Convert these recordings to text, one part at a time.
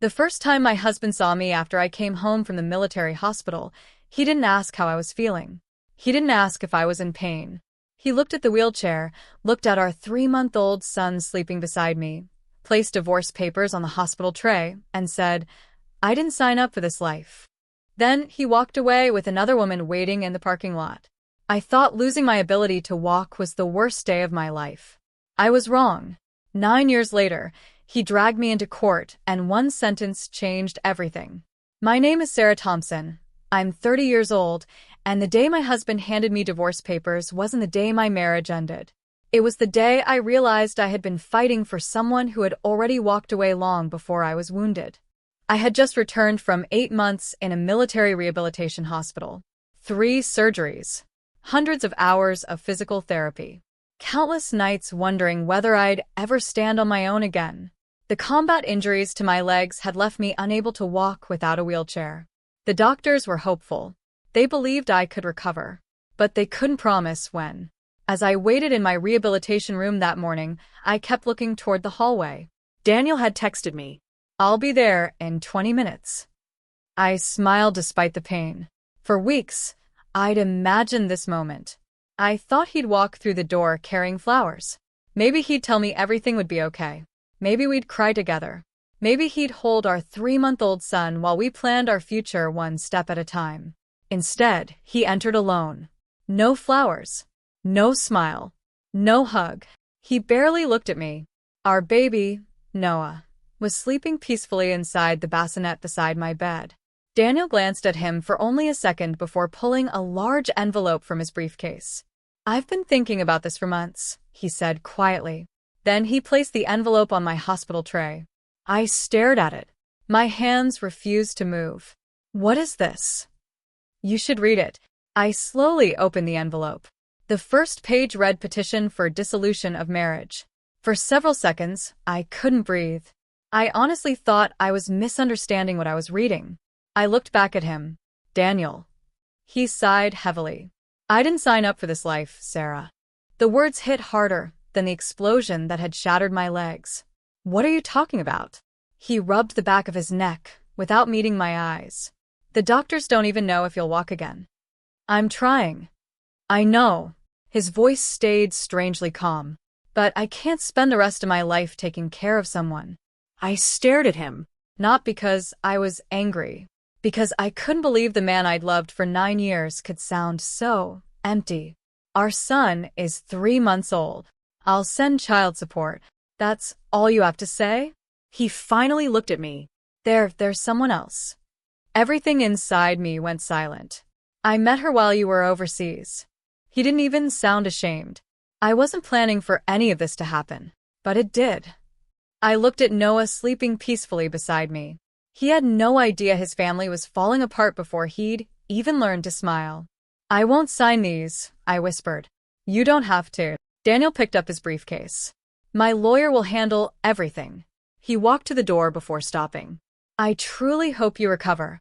The first time my husband saw me after I came home from the military hospital, he didn't ask how I was feeling. He didn't ask if I was in pain. He looked at the wheelchair, looked at our 3-month-old son sleeping beside me, placed divorce papers on the hospital tray, and said, "I didn't sign up for this life." Then he walked away with another woman waiting in the parking lot. I thought losing my ability to walk was the worst day of my life. I was wrong. 9 years later, he dragged me into court, and one sentence changed everything. My name is Sarah Thompson. I'm 30 years old, and the day my husband handed me divorce papers wasn't the day my marriage ended. It was the day I realized I had been fighting for someone who had already walked away long before I was wounded. I had just returned from 8 months in a military rehabilitation hospital. 3 surgeries. Hundreds of hours of physical therapy. Countless nights wondering whether I'd ever stand on my own again. The combat injuries to my legs had left me unable to walk without a wheelchair. The doctors were hopeful. They believed I could recover, but they couldn't promise when. As I waited in my rehabilitation room that morning, I kept looking toward the hallway. Daniel had texted me, "I'll be there in 20 minutes." I smiled despite the pain. For weeks, I'd imagined this moment. I thought he'd walk through the door carrying flowers. Maybe he'd tell me everything would be okay. Maybe we'd cry together. Maybe he'd hold our 3-month-old son while we planned our future one step at a time. Instead, he entered alone. No flowers. No smile. No hug. He barely looked at me. Our baby, Noah, was sleeping peacefully inside the bassinet beside my bed. Daniel glanced at him for only a second before pulling a large envelope from his briefcase. "I've been thinking about this for months," he said quietly. Then he placed the envelope on my hospital tray. I stared at it. My hands refused to move. "What is this?" "You should read it." I slowly opened the envelope. The first page read petition for dissolution of marriage. For several seconds, I couldn't breathe. I honestly thought I was misunderstanding what I was reading. I looked back at him. "Daniel." He sighed heavily. "I didn't sign up for this life, Sarah." The words hit harder than the explosion that had shattered my legs. "What are you talking about?" He rubbed the back of his neck without meeting my eyes. "The doctors don't even know if you'll walk again." "I'm trying." "I know." His voice stayed strangely calm. "But I can't spend the rest of my life taking care of someone." I stared at him, not because I was angry, because I couldn't believe the man I'd loved for 9 years could sound so empty. "Our son is 3 months old. I'll send child support." "That's all you have to say?" He finally looked at me. There's someone else." Everything inside me went silent. "I met her while you were overseas." He didn't even sound ashamed. I wasn't planning for any of this to happen, but it did. I looked at Noah sleeping peacefully beside me. He had no idea his family was falling apart before he'd even learned to smile. "I won't sign these," I whispered. "You don't have to." Daniel picked up his briefcase. "My lawyer will handle everything." He walked to the door before stopping. "I truly hope you recover."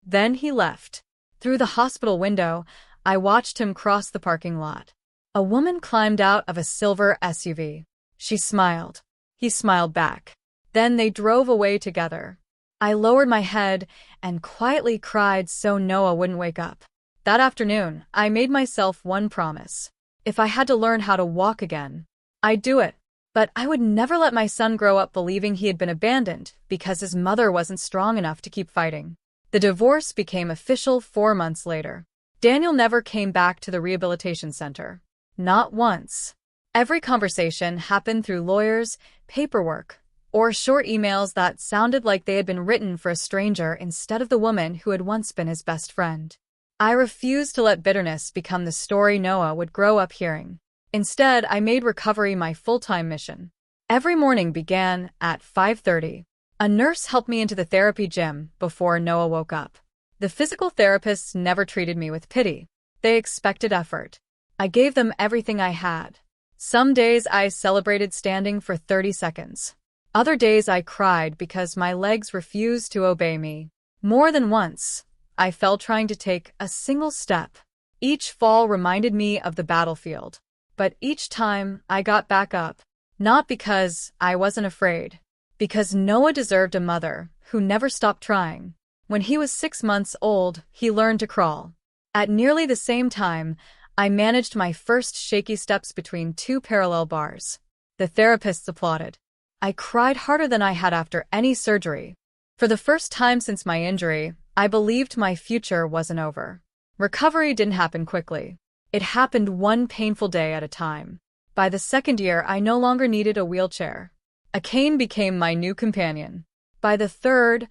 Then he left. Through the hospital window, I watched him cross the parking lot. A woman climbed out of a silver SUV. She smiled. He smiled back. Then they drove away together. I lowered my head and quietly cried so Noah wouldn't wake up. That afternoon, I made myself one promise. If I had to learn how to walk again, I'd do it. But I would never let my son grow up believing he had been abandoned because his mother wasn't strong enough to keep fighting. The divorce became official 4 months later. Daniel never came back to the rehabilitation center. Not once. Every conversation happened through lawyers, paperwork, or short emails that sounded like they had been written for a stranger instead of the woman who had once been his best friend. I refused to let bitterness become the story Noah would grow up hearing. Instead, I made recovery my full-time mission. Every morning began at 5:30. A nurse helped me into the therapy gym before Noah woke up. The physical therapists never treated me with pity. They expected effort. I gave them everything I had. Some days I celebrated standing for 30 seconds. Other days I cried because my legs refused to obey me. More than once, I fell trying to take a single step. Each fall reminded me of the battlefield. But each time I got back up, not because I wasn't afraid, because Noah deserved a mother who never stopped trying. When he was 6 months old, he learned to crawl. At nearly the same time, I managed my first shaky steps between two parallel bars. The therapists applauded. I cried harder than I had after any surgery. For the first time since my injury, I believed my future wasn't over. Recovery didn't happen quickly. It happened one painful day at a time. By the second year, I no longer needed a wheelchair. A cane became my new companion. By the third,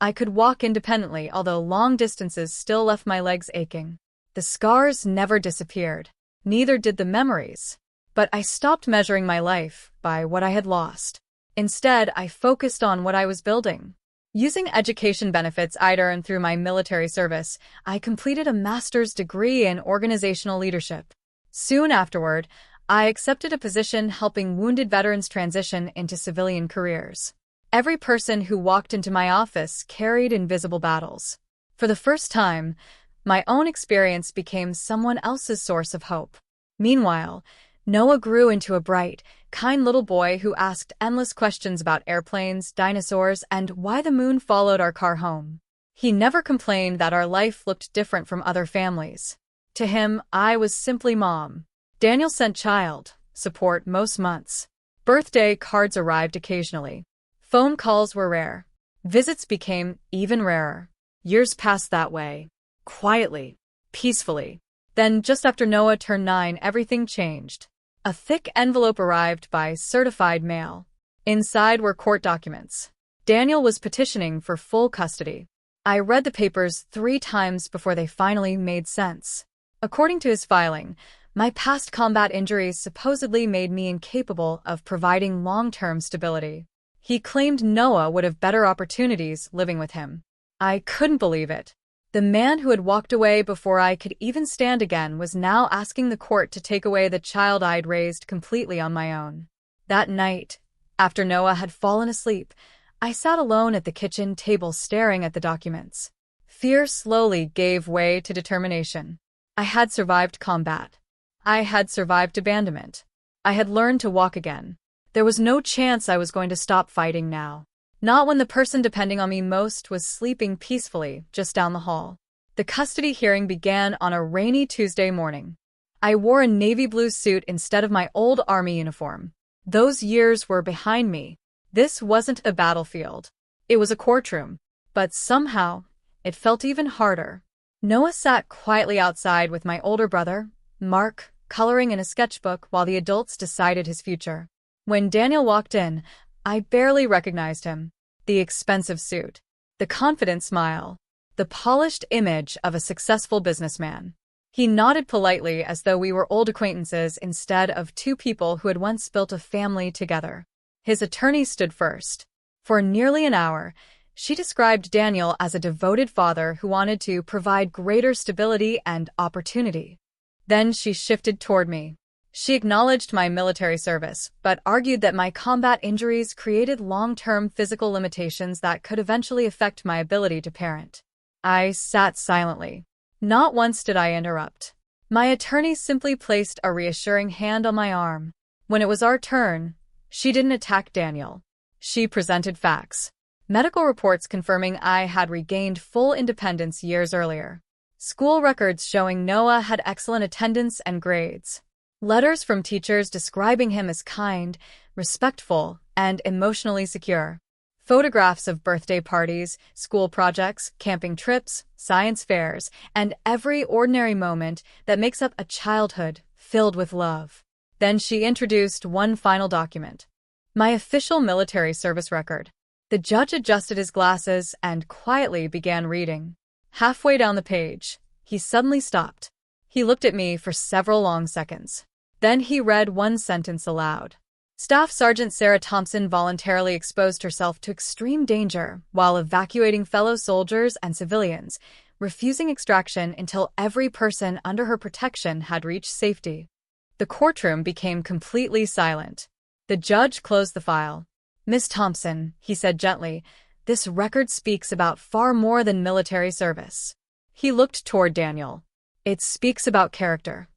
I could walk independently, although long distances still left my legs aching. The scars never disappeared. Neither did the memories. But I stopped measuring my life by what I had lost. Instead, I focused on what I was building. Using education benefits I'd earned through my military service, I completed a master's degree in organizational leadership. Soon afterward, I accepted a position helping wounded veterans transition into civilian careers. Every person who walked into my office carried invisible battles. For the first time, my own experience became someone else's source of hope. Meanwhile, Noah grew into a bright, kind little boy who asked endless questions about airplanes, dinosaurs, and why the moon followed our car home. He never complained that our life looked different from other families. To him, I was simply mom. Daniel sent child support most months. Birthday cards arrived occasionally. Phone calls were rare. Visits became even rarer. Years passed that way. Quietly. Peacefully. Then, just after Noah turned 9, everything changed. A thick envelope arrived by certified mail. Inside were court documents. Daniel was petitioning for full custody. I read the papers 3 times before they finally made sense. According to his filing, my past combat injuries supposedly made me incapable of providing long-term stability. He claimed Noah would have better opportunities living with him. I couldn't believe it. The man who had walked away before I could even stand again was now asking the court to take away the child I'd raised completely on my own. That night, after Noah had fallen asleep, I sat alone at the kitchen table staring at the documents. Fear slowly gave way to determination. I had survived combat. I had survived abandonment. I had learned to walk again. There was no chance I was going to stop fighting now. Not when the person depending on me most was sleeping peacefully just down the hall. The custody hearing began on a rainy Tuesday morning. I wore a navy blue suit instead of my old army uniform. Those years were behind me. This wasn't a battlefield. It was a courtroom. But somehow, it felt even harder. Noah sat quietly outside with my older brother, Mark, coloring in a sketchbook while the adults decided his future. When Daniel walked in, I barely recognized him. The expensive suit, the confident smile, the polished image of a successful businessman. He nodded politely as though we were old acquaintances instead of two people who had once built a family together. His attorney stood first. For nearly an hour, she described Daniel as a devoted father who wanted to provide greater stability and opportunity. Then she shifted toward me. She acknowledged my military service, but argued that my combat injuries created long-term physical limitations that could eventually affect my ability to parent. I sat silently. Not once did I interrupt. My attorney simply placed a reassuring hand on my arm. When it was our turn, she didn't attack Daniel. She presented facts. Medical reports confirming I had regained full independence years earlier. School records showing Noah had excellent attendance and grades. Letters from teachers describing him as kind, respectful, and emotionally secure. Photographs of birthday parties, school projects, camping trips, science fairs, and every ordinary moment that makes up a childhood filled with love. Then she introduced one final document. My official military service record. The judge adjusted his glasses and quietly began reading. Halfway down the page, he suddenly stopped. He looked at me for several long seconds. Then he read one sentence aloud. Staff Sergeant Sarah Thompson voluntarily exposed herself to extreme danger while evacuating fellow soldiers and civilians, refusing extraction until every person under her protection had reached safety. The courtroom became completely silent. The judge closed the file. Miss Thompson, he said gently, this record speaks about far more than military service. He looked toward Daniel. It speaks about character.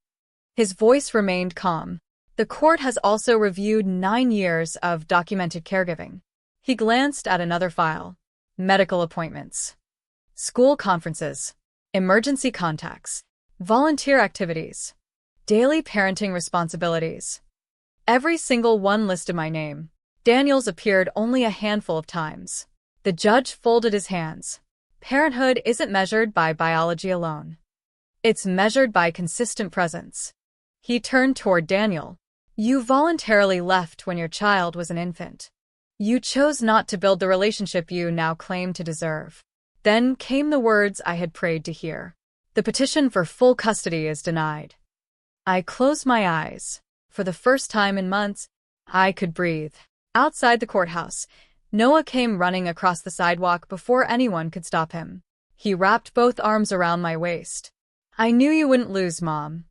His voice remained calm. The court has also reviewed 9 years of documented caregiving. He glanced at another file. medical appointments, school conferences, emergency contacts, volunteer activities, daily parenting responsibilities. Every single one listed my name. Daniel's appeared only a handful of times. The judge folded his hands. Parenthood isn't measured by biology alone. It's measured by consistent presence. He turned toward Daniel. You voluntarily left when your child was an infant. You chose not to build the relationship you now claim to deserve. Then came the words I had prayed to hear. The petition for full custody is denied. I closed my eyes. For the first time in months, I could breathe. Outside the courthouse, Noah came running across the sidewalk before anyone could stop him. He wrapped both arms around my waist. I knew you wouldn't lose, Mom.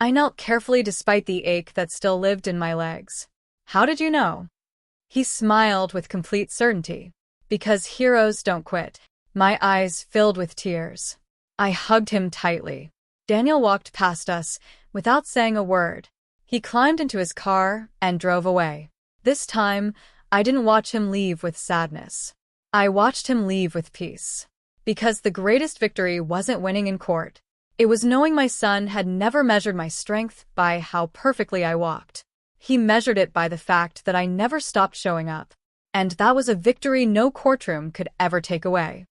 I knelt carefully despite the ache that still lived in my legs. How did you know? He smiled with complete certainty. Because heroes don't quit. My eyes filled with tears. I hugged him tightly. Daniel walked past us without saying a word. He climbed into his car and drove away. This time, I didn't watch him leave with sadness. I watched him leave with peace. Because the greatest victory wasn't winning in court. It was knowing my son had never measured my strength by how perfectly I walked. He measured it by the fact that I never stopped showing up. And that was a victory no courtroom could ever take away.